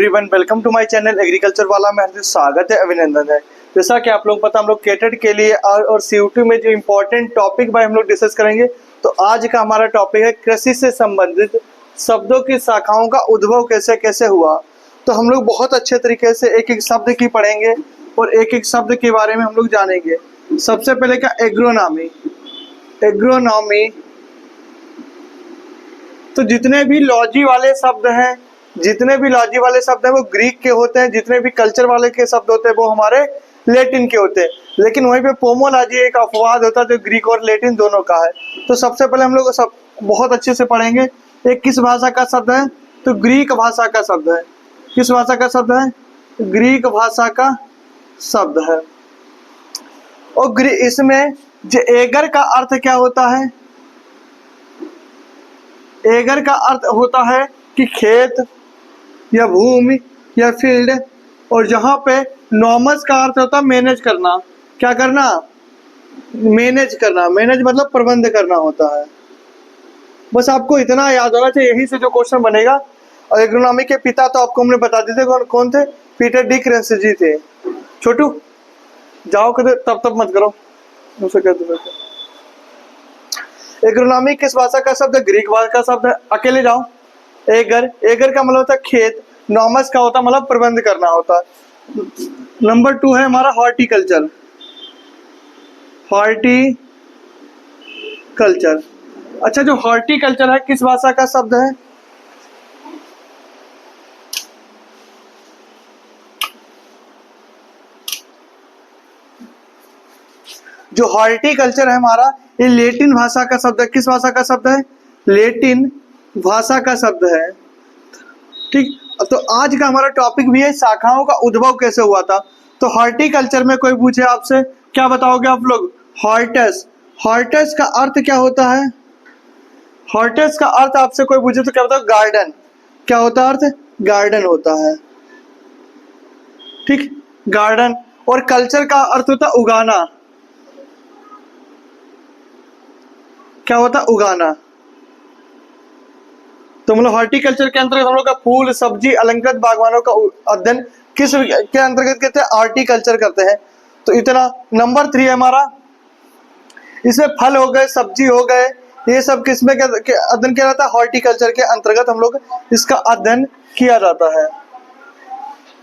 Everyone, welcome to my channel agriculture वाला में हार्दिक स्वागत है, अभिनंदन है। जैसा कि आप लोग पता, हम लोग केटेट के लिए और सीयूटी में जो इम्पोर्टेंट टॉपिक भाई हम लोग डिस्कस करेंगे। तो आज का हमारा टॉपिक है कृषि से संबंधित शब्दों की शाखाओं का उद्भव कैसे कैसे हुआ। तो हम लोग बहुत अच्छे तरीके से एक एक शब्द की पढ़ेंगे और एक एक शब्द के बारे में हम लोग जानेंगे। सबसे पहले क्या, एग्रोनॉमी। एग्रोनॉमी तो जितने भी लॉजी वाले शब्द हैं, वो ग्रीक के होते हैं। जितने भी कल्चर वाले के शब्द होते हैं वो हमारे लैटिन के होते हैं। लेकिन वहीं पे पोमोलॉजी एक अपवाद होता है जो ग्रीक और लैटिन दोनों का है। तो सबसे पहले हम लोग सब बहुत अच्छे से पढ़ेंगे। एक किस भाषा का शब्द है? तो ग्रीक भाषा का शब्द है। किस भाषा का शब्द है? ग्रीक भाषा का शब्द है। और इसमें जो एगर का अर्थ क्या होता है? एगर का अर्थ होता है कि खेत या भूमि या फील्ड, और जहां पे नॉमस का अर्थ होता है मैनेज करना। क्या करना? मैनेज करना। मैनेज मतलब प्रबंध करना होता है। बस आपको इतना याद होना चाहिए, यही से जो क्वेश्चन बनेगा। और एग्रोनॉमी के पिता तो आपको हमने बता दिए थे कौन थे। पीटर डी क्रेन्सी थे। छोटू जाओ, कहते तब मत करो, उसे कहते थे। एग्रोनॉमी किस भाषा का शब्द है? ग्रीक भाषा का शब्द है। अकेले जाओ। एगर का मतलब होता है खेत। नॉमस का होता है मतलब प्रबंध करना होता है। नंबर 2 है हमारा हॉर्टिकल्चर। हॉर्टिकल्चर, अच्छा, जो हॉर्टिकल्चर है किस भाषा का शब्द है? जो हॉर्टिकल्चर है हमारा, ये लैटिन भाषा का शब्द है। किस भाषा का शब्द है? लैटिन भाषा का शब्द है। ठीक, तो आज का हमारा टॉपिक भी है शाखाओं का उद्भव कैसे हुआ था। तो हॉर्टिकल्चर में कोई पूछे आपसे, क्या बताओगे आप लोग? हॉर्टस। हॉर्टस का अर्थ क्या होता है? हॉर्टस का अर्थ आपसे कोई पूछे तो क्या बताओ? गार्डन। क्या होता है अर्थ? गार्डन होता है। ठीक, गार्डन। और कल्चर का अर्थ होता है उगाना। क्या होता है? उगाना। तो मतलब हॉर्टिकल्चर के अंतर्गत हम लोग का फूल, सब्जी, अलंकृत बागवानों का अध्ययन किस के अंतर्गत कहते हैं? हॉर्टिकल्चर करते हैं। तो इतना। नंबर 3 है हमारा, इसमें फल हो गए, सब्जी हो गए, ये सब किसमें अध्ययन किया जाता है? हॉर्टिकल्चर के अंतर्गत हम लोग इसका अध्ययन किया जाता है।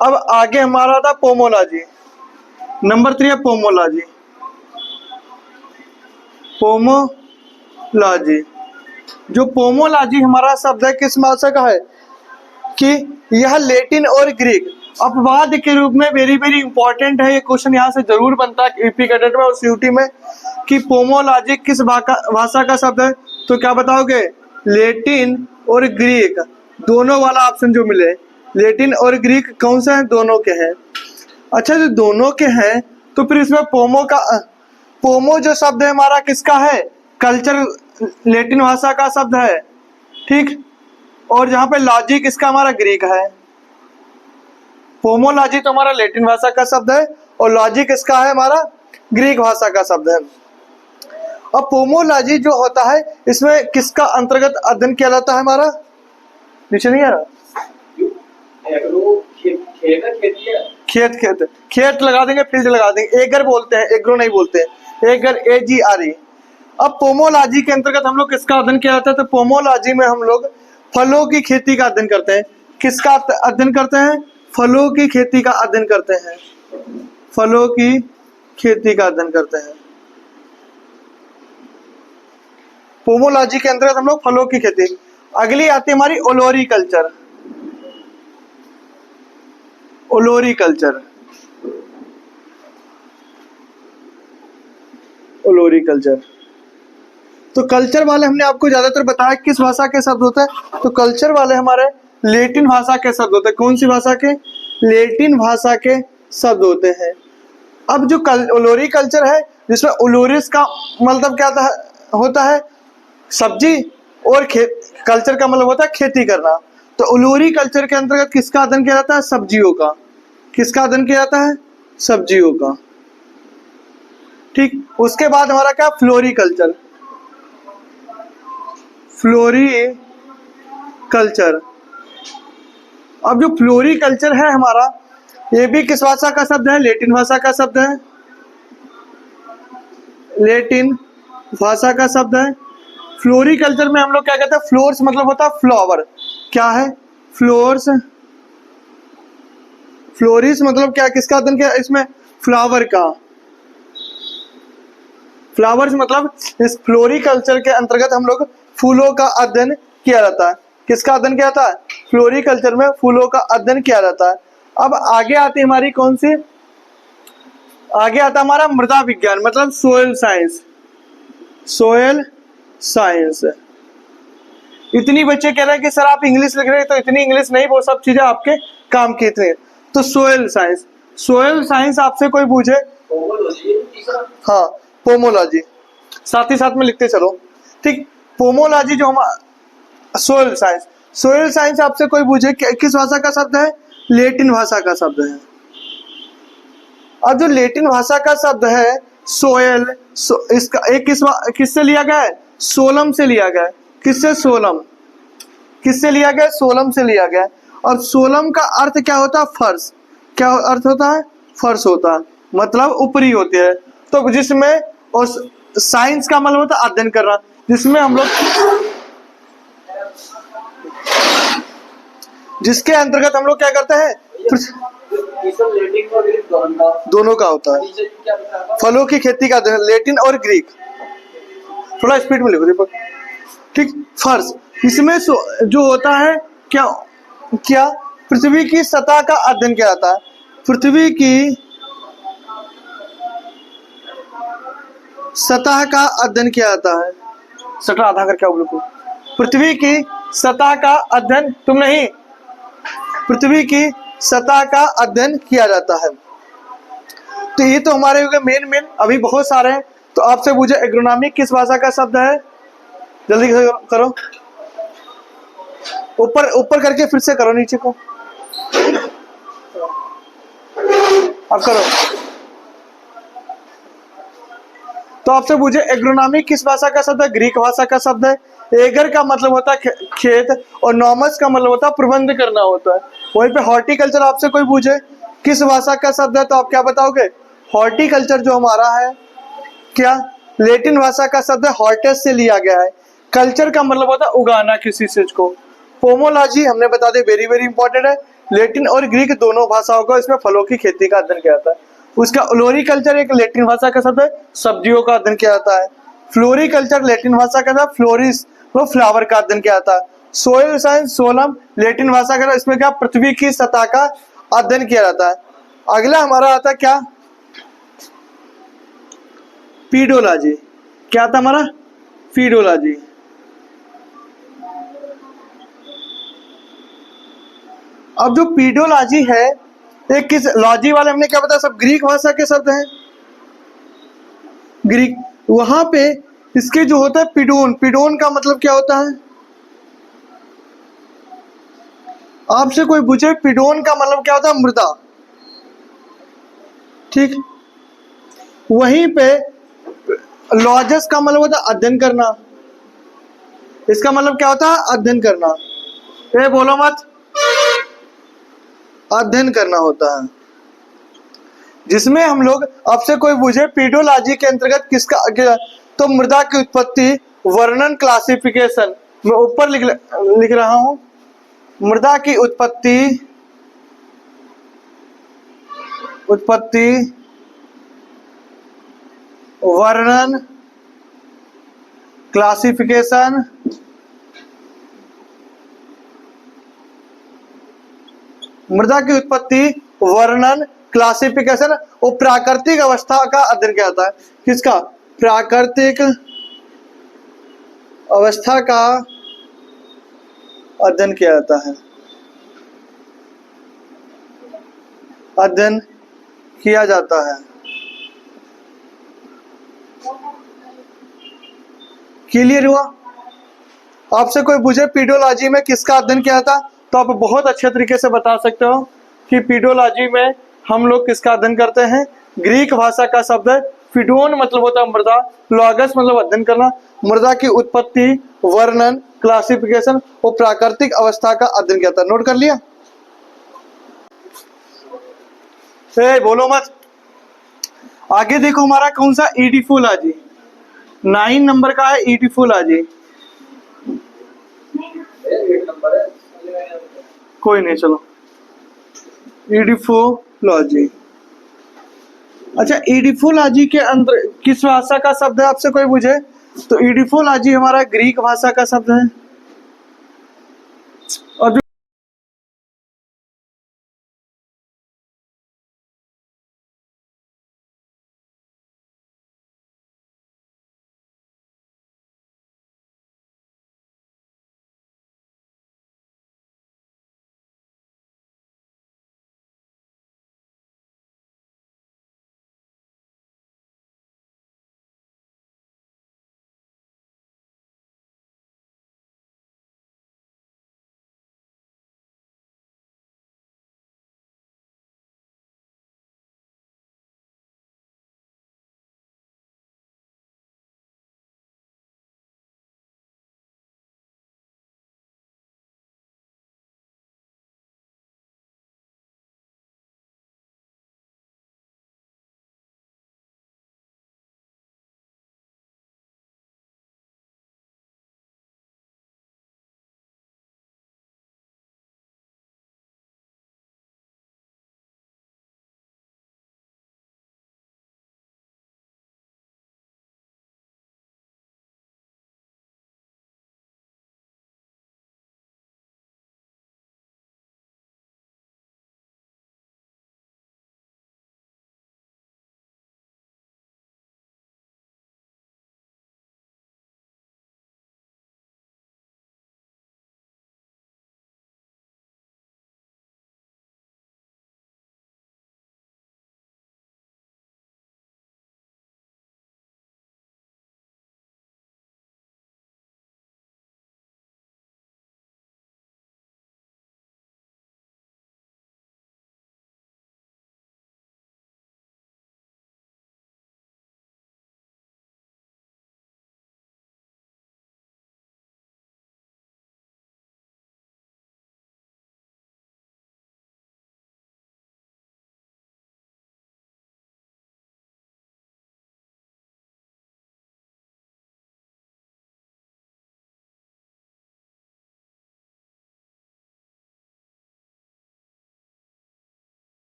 अब आगे हमारा था पोमोलॉजी। नंबर 3 है पोमोलॉजी। पोमोलॉजी, जो पोमोलॉजी हमारा शब्द है किस भाषा का है? कि यह लैटिन और ग्रीक अपवाद के रूप में वेरी वेरी इंपॉर्टेंट है। ये क्वेश्चन यहाँ से जरूर बनता है यूपी कैडेट में और सीयूटी में, कि पोमोलॉजी किस भाषा का शब्द है? तो क्या बताओगे? लैटिन और ग्रीक दोनों वाला ऑप्शन जो मिले। लैटिन और ग्रीक कौन सा है? दोनों के हैं। अच्छा, जो दोनों के हैं तो फिर इसमें पोमो जो शब्द है हमारा किसका है? कल्चर, लैटिन भाषा का शब्द है। ठीक, और जहां पे लॉजी किसका? हमारा ग्रीक है। पोमोलॉजी तो हमारा लैटिन भाषा का शब्द है और लॉजी किसका है? हमारा ग्रीक भाषा का शब्द है। और पोमोलॉजी जो होता है इसमें किसका अंतर्गत अध्ययन किया जाता है? हमारा नीचे नहीं आ रहा, खेत लगा देंगे, फील्ड लगा देंगे। एगर बोलते हैं, एग्रो नहीं बोलते हैं। Eager, AGRE। अब पोमोलॉजी के अंतर्गत हम लोग किसका अध्ययन किया जाता है? तो पोमोलॉजी में हम लोग फलों की खेती का अध्ययन करते हैं। किसका अध्ययन करते हैं? फलों की खेती का अध्ययन करते हैं। फलों की खेती का अध्ययन करते हैं। पोमोलॉजी के अंतर्गत हम लोग फलों की खेती। अगली आती है हमारी ओलोरीकल्चर। ओलोरीकल्चर, ओलोरीकल्चर तो कल्चर वाले हमने आपको ज्यादातर बताया किस भाषा के शब्द होते हैं। तो कल्चर वाले हमारे लैटिन भाषा के शब्द होते हैं। कौन सी भाषा के? लैटिन भाषा के शब्द होते हैं। अब जो ओलोरीकल्चर है, जिसमें ओलोरिस का मतलब क्या होता है? सब्जी, और कल्चर का मतलब होता है खेती करना। तो ओलोरीकल्चर के अंतर्गत किसका अध्ययन किया जाता है? सब्जियों का। किसका अध्ययन किया जाता है? सब्जियों का। ठीक, उसके बाद हमारा क्या? फ्लोरिकल्चर। फ्लोरिकल्चर, अब जो फ्लोरिकल्चर है हमारा, ये भी किस भाषा का शब्द है? लैटिन भाषा का शब्द है, लैटिन भाषा का शब्द है। फ्लोरिकल्चर में हम लोग क्या कहते हैं? फ्लोर्स मतलब होता है फ्लावर। क्या है? फ्लोर्स। फ्लोरिस मतलब क्या, किसका अध्ययन किया? इसमें फ्लावर का। फ्लावर्स मतलब इस फ्लोरिकल्चर के अंतर्गत हम लोग फूलों का अध्ययन किया जाता है। किसका अध्ययन किया जाता है? फ्लोरिकल्चर में फूलों का अध्ययन किया जाता है। अब आगे आती हमारी कौन सी? आगे आता हमारा मृदा विज्ञान मतलब सोयल साइंस। Soil science. इतनी बच्चे कह रहे हैं कि सर आप इंग्लिश लिख रहे हैं, तो इतनी इंग्लिश नहीं, वो सब चीजें आपके काम की थी। तो सोयल साइंस, सोयल साइंस आपसे कोई पूछे, हाँ पोमोलॉजी, साथ ही साथ में लिखते चलो, ठीक। पोमोलॉजी जो हम सोयल साइंस, सोयल साइंस आपसे कोई पूछे किस भाषा का शब्द है? लैटिन भाषा का शब्द है। अब जो लैटिन भाषा का शब्द है सोयल, इसका एक किससे लिया गया है? सोलम से लिया गया है। किससे? सोलम। किससे लिया गया? सोलम से लिया गया। और सोलम का अर्थ क्या होता है? फर्श। क्या अर्थ होता है? फर्श होता है, मतलब ऊपरी होती है। तो जिसमें, और साइंस का मतलब होता है अध्ययन करना, जिसमें हम लोग, जिसके अंतर्गत हम लोग क्या करते हैं? दोनों का होता है। फलों की खेती का लैटिन और ग्रीक। थोड़ा स्पीड में लिखो दीपक, ठीक। फर्श, इसमें जो होता है क्या, क्या पृथ्वी की सतह का अध्ययन किया जाता है। पृथ्वी की सतह का अध्ययन किया जाता है। सतह आधा करके आओ बिल्कुल। पृथ्वी की सतह का अध्ययन, तुम नहीं, पृथ्वी की सतह का अध्ययन किया जाता है। तो ये तो हमारे हो गए मेन। अभी बहुत सारे हैं। तो आपसे पूछे एग्रोनॉमी किस भाषा का शब्द है? जल्दी करो, ऊपर ऊपर करके फिर से करो, नीचे को अब करो। तो आपसे पूछे एग्रोनॉमी किस भाषा का शब्द है? ग्रीक भाषा का शब्द है। एगर का मतलब होता है खेत, और नॉमस का मतलब होता है प्रबंध करना होता है। वहीं पे हॉर्टिकल्चर आपसे कोई पूछे किस भाषा का शब्द है, तो आप क्या बताओगे? हॉर्टिकल्चर जो हमारा है, क्या लैटिन भाषा का शब्द है, हॉर्टस से लिया गया है। कल्चर का मतलब होता है उगाना किसी चीज को। पोमोलॉजी हमने बता दिया, वेरी इंपॉर्टेंट है। लैटिन और ग्रीक दोनों भाषाओं को, इसमें फलों की खेती का अध्ययन किया जाता है। उसका फ्लोरिकल्चर एक लैटिन भाषा का शब्द है, सब्जियों का अध्ययन किया जाता है। फ्लोरिकल्चर लैटिन भाषा का शब्द, फ्लोरिस वो फ्लावर का अध्ययन किया जाता है। सोयल साइंस सोलम लैटिन भाषा का, इसमें क्या पृथ्वी की सतह का अध्ययन किया जाता है। अगला हमारा आता है क्या? पीडोलॉजी। क्या था हमारा? पीडोलॉजी। अब जो पीडोलॉजी है, एक किस लॉजी वाले हमने क्या बताया, सब ग्रीक भाषा के शब्द हैं। ग्रीक, वहां पे इसके जो होता है पिडोन, पिडोन का मतलब क्या होता है? आपसे कोई पूछे पिडोन का मतलब क्या होता है? मृदा, ठीक। वहीं पे लॉजस का मतलब होता है अध्ययन करना। इसका मतलब क्या होता है? अध्ययन करना। ये बोलो मत, अध्ययन करना होता है। जिसमें हम लोग, आपसे कोई पूछे पीडोलॉजी के अंतर्गत किसका, तो मृदा की उत्पत्ति, वर्णन, क्लासिफिकेशन, मैं ऊपर लिख रहा हूं। मृदा की उत्पत्ति, वर्णन, क्लासिफिकेशन, मृदा की उत्पत्ति, वर्णन, क्लासिफिकेशन और प्राकृतिक अवस्था का अध्ययन किया जाता है। किसका? प्राकृतिक अवस्था का अध्ययन किया जाता है, अध्ययन किया जाता है। क्लियर हुआ? आपसे कोई पूछे पीडोलॉजी में किसका अध्ययन किया था, तो आप बहुत अच्छे तरीके से बता सकते हो कि पीडोलॉजी में हम लोग किसका अध्ययन करते हैं? ग्रीक भाषा का शब्द है फिडोन, मतलब होता है मृदा, लॉगस मतलब अध्ययन करना, मृदा की उत्पत्ति, वर्णन, क्लासिफिकेशन और प्राकृतिक अवस्था का अध्ययन किया था। नोट कर लिया? बोलो मत। आगे देखो हमारा कौन सा ईडिफोलाजी, 9 नंबर का है ईडिफोलाजी। कोई नहीं, चलो ईडिफोलॉजी। अच्छा, ईडिफोलॉजी के अंदर किस भाषा का शब्द है, आपसे कोई पूछे तो ईडिफोलॉजी हमारा ग्रीक भाषा का शब्द है। और जो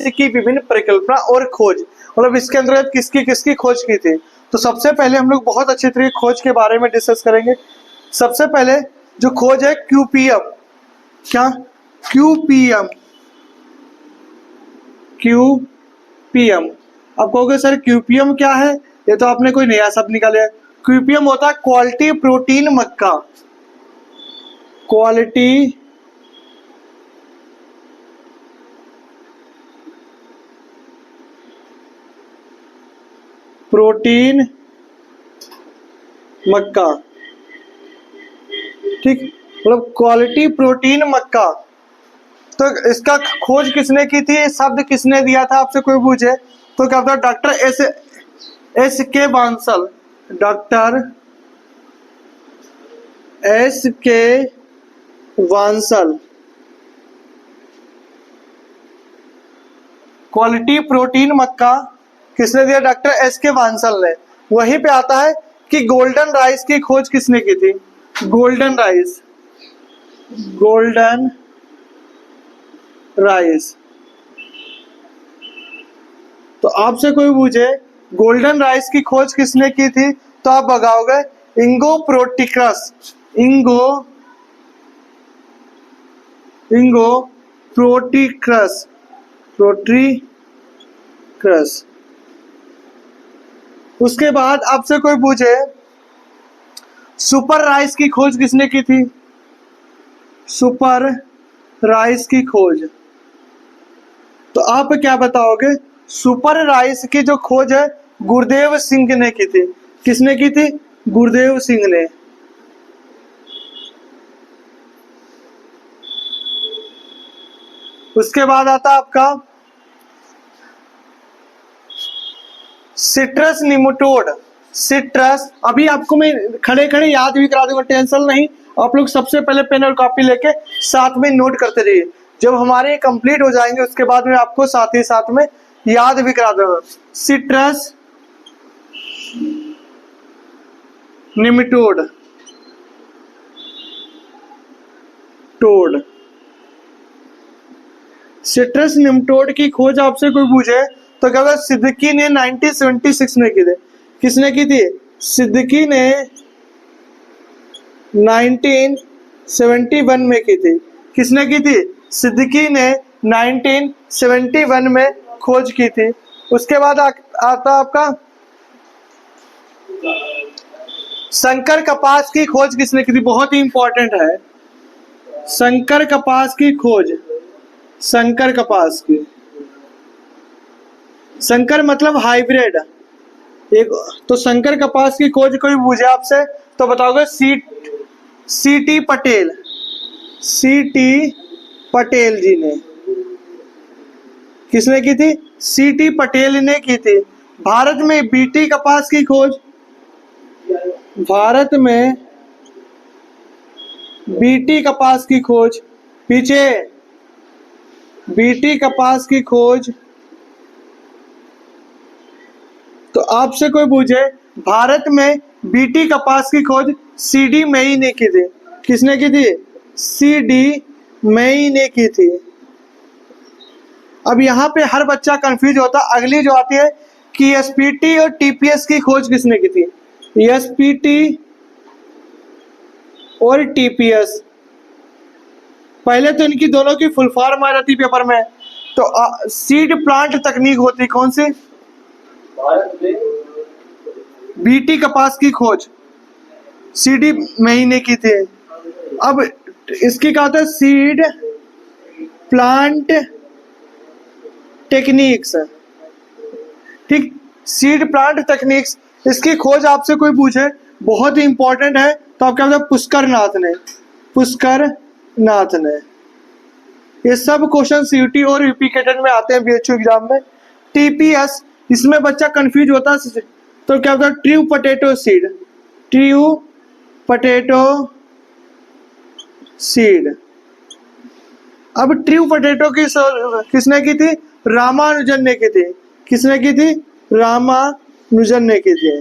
इसकी विभिन्न परिकल्पना और खोज, मतलब इसके अंतर्गत किसकी किसकी खोज की थी। तो सबसे पहले हम लोग बहुत अच्छे तरीके खोज के बारे में डिस्कस करेंगे। सबसे पहले जो खोज है क्यूपीएम, क्या क्यूपीएम, क्यूपीएम। अब कहोगे सर क्यूपीएम क्या है, ये तो आपने कोई नया शब्द निकाला है। क्यूपीएम होता है क्वालिटी प्रोटीन मक्का, क्वालिटी प्रोटीन मक्का, ठीक, मतलब क्वालिटी प्रोटीन मक्का। तो इसका खोज किसने की थी, शब्द किसने दिया था, आपसे कोई पूछे तो क्या था, डॉक्टर एस के बांसल, डॉक्टर एस के बांसल। क्वालिटी प्रोटीन मक्का किसने दिया, डॉक्टर एस के बांसल ने। वहीं पे आता है कि गोल्डन राइस की खोज किसने की थी, गोल्डन राइस, गोल्डन राइस। तो आपसे कोई पूछे गोल्डन राइस की खोज किसने की थी, तो आप बताओगे इंगो प्रोटिक्रस, इंगो प्रोटिक्रस, प्रोटिक्रस। उसके बाद आपसे कोई पूछे सुपर राइस की खोज किसने की थी, सुपर राइस की खोज। तो आप क्या बताओगे, सुपर राइस की जो खोज है गुरुदेव सिंह ने की थी। किसने की थी, गुरुदेव सिंह ने। उसके बाद आता आपका सिट्रस निमेटोड, सिट्रस। अभी आपको मैं खड़े खड़े याद भी करा दूंगा, टेंशन नहीं। आप लोग सबसे पहले पेन और कॉपी लेके साथ में नोट करते रहिए। जब हमारे कंप्लीट हो जाएंगे उसके बाद में आपको साथ ही साथ में याद भी करा दूंगा। सिट्रस निमेटोड, टोड, सिट्रस निमेटोड की खोज आपसे कोई पूछे तो क्या होगा, सिद्दीकी ने 1976 में की थी। किसने की थी, सिद्दीकी ने 1971 में की थी। किसने की थी, सिद्दीकी ने 1971 में खोज की थी। उसके बाद आता आपका संकर कपास की खोज किसने की थी, बहुत ही इंपॉर्टेंट है। संकर कपास की खोज, संकर कपास की, संकर मतलब हाइब्रिड एक। तो संकर कपास की खोज कोई पूछे आपसे तो बताओगे C T Patel, C T Patel ji ने। किसने की थी, सी टी पटेल ने की थी। भारत में बीटी कपास की खोज, भारत में बीटी कपास की खोज, पीछे बीटी कपास की खोज। तो आपसे कोई पूछे भारत में बीटी कपास की खोज सी डी मेई ने की थी। किसने की थी, सी डी मेई ने की थी। अब यहाँ पे हर बच्चा कंफ्यूज होता। अगली जो आती है कि एसपीटी और टीपीएस की खोज किसने की थी, एसपीटी और टीपीएस। पहले तो इनकी दोनों की फुल फॉर्म आ जाती पेपर में। तो सीड प्लांट तकनीक होती कौन सी, बीटी कपास की खोज सीडी महीने की थी। अब इसकी कहा था सीड प्लांट टेक्निक्स, ठीक, सीड प्लांट टेक्निक्स। इसकी खोज आपसे कोई पूछे बहुत ही इंपॉर्टेंट है तो आप क्या बताओ, पुष्कर नाथ ने, पुष्कर नाथ ने। ये सब क्वेश्चन सीयूटी और यूपी कैडेट में आते हैं बीएचयू एग्जाम में। टीपीएस, इसमें बच्चा कंफ्यूज होता है तो क्या होता है, true potato seed, true potato seed. अब ट्रू पोटैटो की किसने की थी, रामानुजन ने की थी। किसने की थी, रामानुजन ने की थी।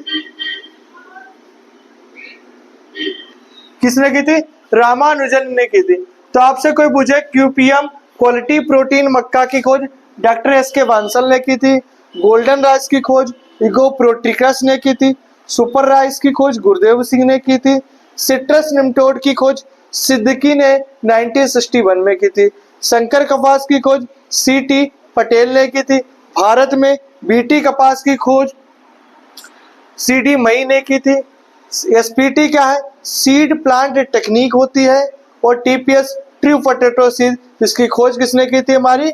किसने की थी, रामानुजन ने की थी। तो आपसे कोई पूछे क्यूपीएम क्वालिटी प्रोटीन मक्का की खोज डॉक्टर एस के बांसल ने की थी। गोल्डन राइस की खोज इगो प्रोट्रिकस ने की थी। सुपर राइस की खोज गुरुदेव सिंह ने की थी। सिट्रस निम्टोड की खोज सिद्दीकी ने 1961 में की थी। शंकर कपास की खोज सी.टी. पटेल ने की थी। भारत में बीटी कपास की खोज सी.डी. मई ने की थी। एसपीटी क्या है? सीड प्लांट टेक्निक होती है। और टीपीएस ट्रू पोटैटो सीड, इसकी खोज किसने की थी? हमारी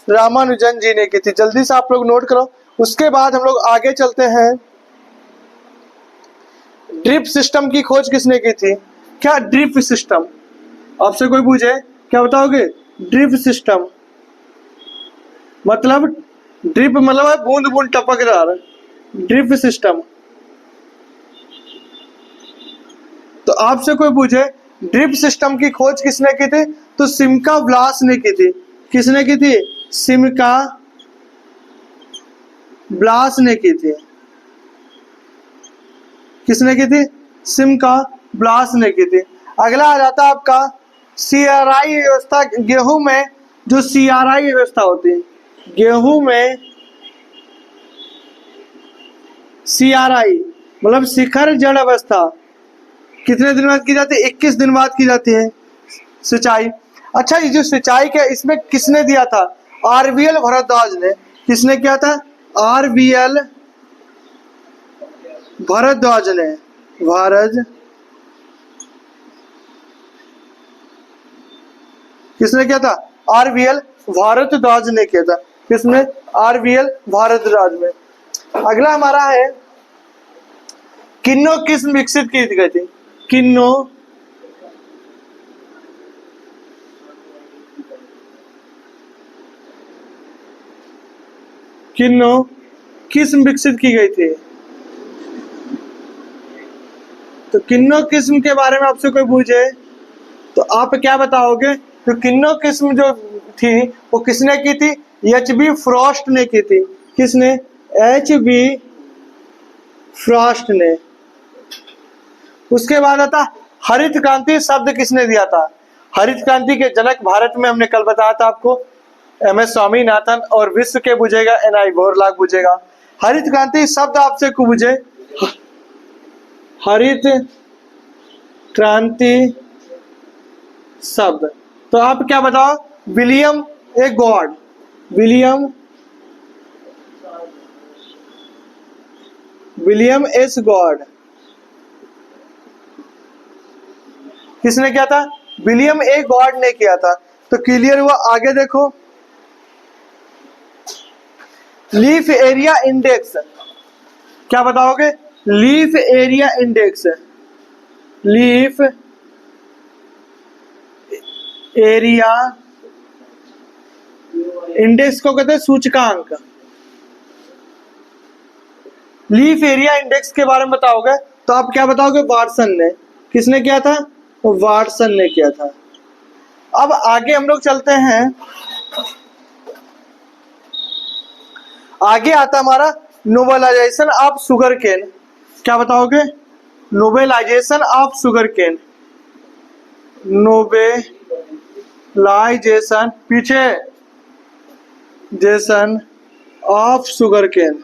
रामानुजन जी ने की थी। जल्दी से आप लोग नोट करो। उसके बाद हम लोग आगे चलते हैं। ड्रिप सिस्टम की खोज किसने की थी? क्या ड्रिप सिस्टम? आपसे कोई पूछे क्या बताओगे? ड्रिप सिस्टम मतलब ड्रिप मतलब है बूंद बूंद टपक रहा। Drip system. तो आपसे कोई पूछे ड्रिप सिस्टम की खोज किसने की थी? तो सिमका ब्लास ने की थी। किसने की थी? सिमका ब्लास ने की थी। किसने की थी? सिमका ब्लास ने की थी। अगला आ जाता है आपका सीआरआई व्यवस्था। गेहूं में जो सीआरआई व्यवस्था होती है, गेहूं में सीआरआई मतलब शिखर जड़ अवस्था कितने दिन बाद की जाती है? 21 दिन बाद की जाती है सिंचाई। अच्छा, ये जो सिंचाई के इसमें किसने दिया था? आरवीएल भारद्वाज ने। किसने किया था? आरवीएल भारद्वाज ने। किसने किया था? आरवीएल भारद्वाज ने किया था। किसने? आरवीएल भारद्वाज ने। अगला हमारा है किन्नो किस्म विकसित की गई थी? किन्नो किस्म विकसित की गई थी? तो किन्नो किस्म के बारे में आपसे कोई पूछे तो आप क्या बताओगे? तो किन्नो किस्म जो थी वो किसने की थी? एच.बी. फ्रॉस्ट ने की थी। किसने? एच.बी. फ्रॉस्ट ने। उसके बाद आता हरित क्रांति शब्द किसने दिया था? हरित क्रांति के जनक भारत में हमने कल बताया था आपको एम.एस. स्वामीनाथन, और विश्व के बुझेगा एन.आई. बोरलॉग बुझेगा। हरित क्रांति शब्द आपसे को बुझे, हरित क्रांति शब्द, तो आप क्या बताओ? William a god. William S God किसने किया था? विलियम ए गॉड ने किया था। तो क्लियर हुआ। आगे देखो, लीफ एरिया इंडेक्स क्या बताओगे? Leaf area index, leaf area index को कहते हैं सूचकांक। लीफ एरिया इंडेक्स के बारे में बताओगे तो आप क्या बताओगे? वाटसन ने। किसने किया था? वाटसन ने किया था। अब आगे हम लोग चलते हैं। आगे आता हमारा नोबेलाइजेशन ऑफ शुगर केन। क्या बताओगे? नोबेलाइजेशन ऑफ शुगर केन। नोबेलाइजेशन पीछे जेसन ऑफ शुगर केन।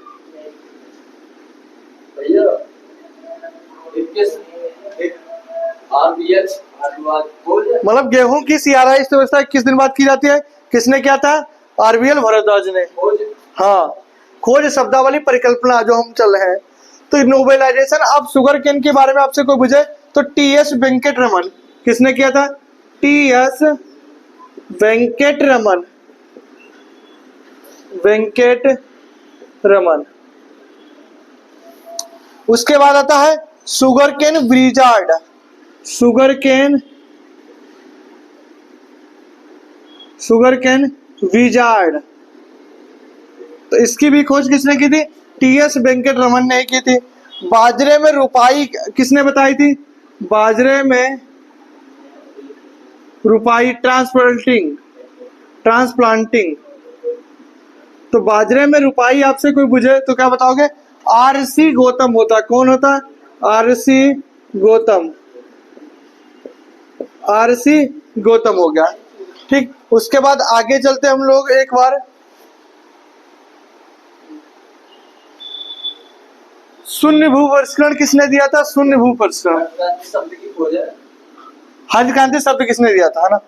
मतलब गेहूं की सीआरआई व्यवस्था 21 दिन बाद की जाती है। किसने किया था? आरवीएल भारद्वाज ने। हाँ, खोज शब्दावली परिकल्पना जो हम चल रहे हैं। तो नोबेलाइजेशन ऑफ शुगर केन के बारे में आपसे कोई पूछे तो टी.एस. वेंकटरमन। किसने किया था? टी.एस. वेंकटरमन। उसके बाद आता है sugarcane wizard. Sugarcane wizard, तो इसकी भी खोज किसने की थी? टी.एस. वेंकटरमन ने की थी। बाजरे में रुपाई किसने बताई थी? बाजरे में रुपाई ट्रांसप्लांटिंग। तो बाजरे में रुपाई आपसे कोई पूछे तो क्या बताओगे? आर.सी. गौतम होता। कौन होता? आर.सी. गौतम। आर.सी. गौतम हो गया। ठीक, उसके बाद आगे चलते हम लोग एक बार। शून्य भू परिष्करण किसने दिया था? शून्य भू परिष्करण हरित क्रांति शब्द किसने दिया था, है ना।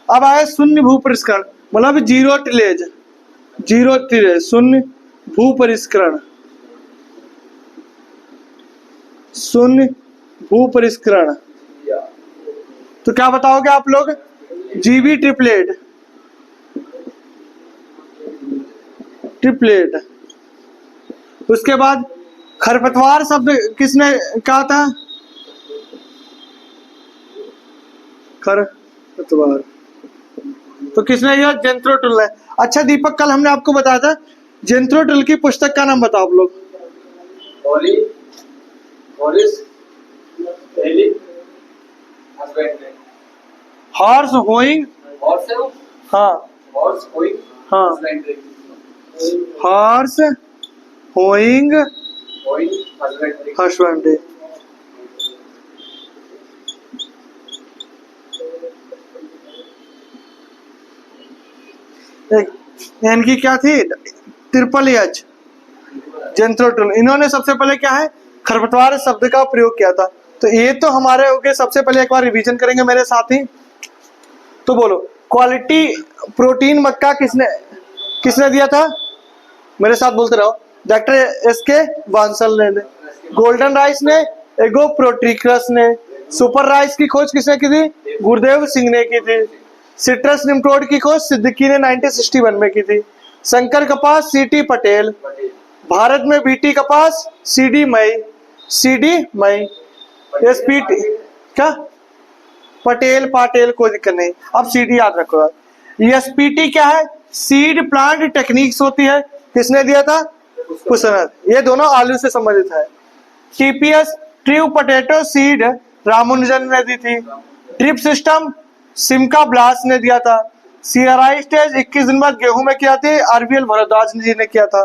अब आए शून्य भू परिष्करण, मतलब जीरो टिलेज, जीरो टिलेज, शून्य भू परिष्करण, शून्य भू परिष्करण। तो क्या बताओगे आप लोग? GB triplet, triplet. उसके बाद खरपतवार शब्द किसने कहा था? खरपतवार तो किसने दिया? जेंथ्रोटुल ने। अच्छा दीपक, कल हमने आपको बताया था जेंथ्रोटुल की पुस्तक का नाम बताओ आप लोग। हॉर्स होइंग, हाँ हाँ, हॉर्स होइंग हस्बेंड्री। इनकी क्या थी? ट्रिपल एच, जेंथ्रोटुल। इन्होंने सबसे पहले क्या है? खरपतवार शब्द का प्रयोग किया था। तो ये तो हमारे हो गए। सबसे पहले एक बार रिवीजन करेंगे मेरे साथ ही। तो बोलो, क्वालिटी प्रोटीन मक्का किसने किसने दिया था? मेरे साथ बोलते रहो। डॉक्टर एसके बांसल ने, गोल्डन राइस ने, एगो प्रोट्रिकस ने। सुपर राइस की खोज किसने की थी? गुरुदेव सिंह ने की थी। सिट्रस निम्टोड की खोज सिद्दीकी ने 1961 में की थी। शंकर कपास सीटी पटेल। भारत में बीटी कपास सीडी मई, सीडी मई। एसपीटी क्या? पटेल पाटेल, कोई दिक्कत नहीं, अब सीडी याद रखो। एसपीटी क्या है? सीड प्लांट टेक्निक्स होती है। किसने दिया था? कुशनर। ये दोनों आलू से संबंधित है। TPS true potato seed Ramanujan ने दी थी। ड्रिप सिस्टम सिमका ब्लास ने दिया था। सीआरआई स्टेज 21 दिन बाद गेहूं में किया थी, आरबीएल भारद्वाज जी ने किया था।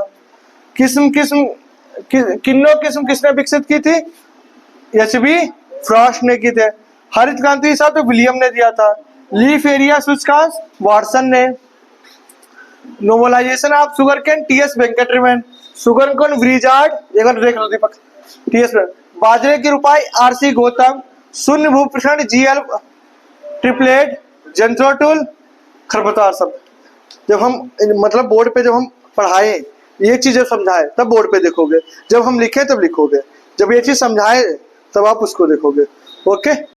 किस्म किसने विकसित की थी? एचबी फ्रॉस्ट ने की थे। हरित क्रांति शब्द विलियम ने दिया था। लीफ एरिया सूचकांक वाटसन ने। Nobilisation of sugar cane TS Venkataraman. Sugar cane ब्रिजार्ड, एक बार देख लो दीपक, टीएस। बाजरे की रुपाई आरसी गौतम। शून्य भू परिष्करण जीएल ट्रिपलेट, जेंथ्रोटुल, खरपतवार शब्द। जब हम मतलब बोर्ड पे जब हम पढ़ाए ये चीज जब समझाए तब बोर्ड पे देखोगे, जब हम लिखे तब लिखोगे, जब ये चीज समझाए तब आप उसको देखोगे। ओके।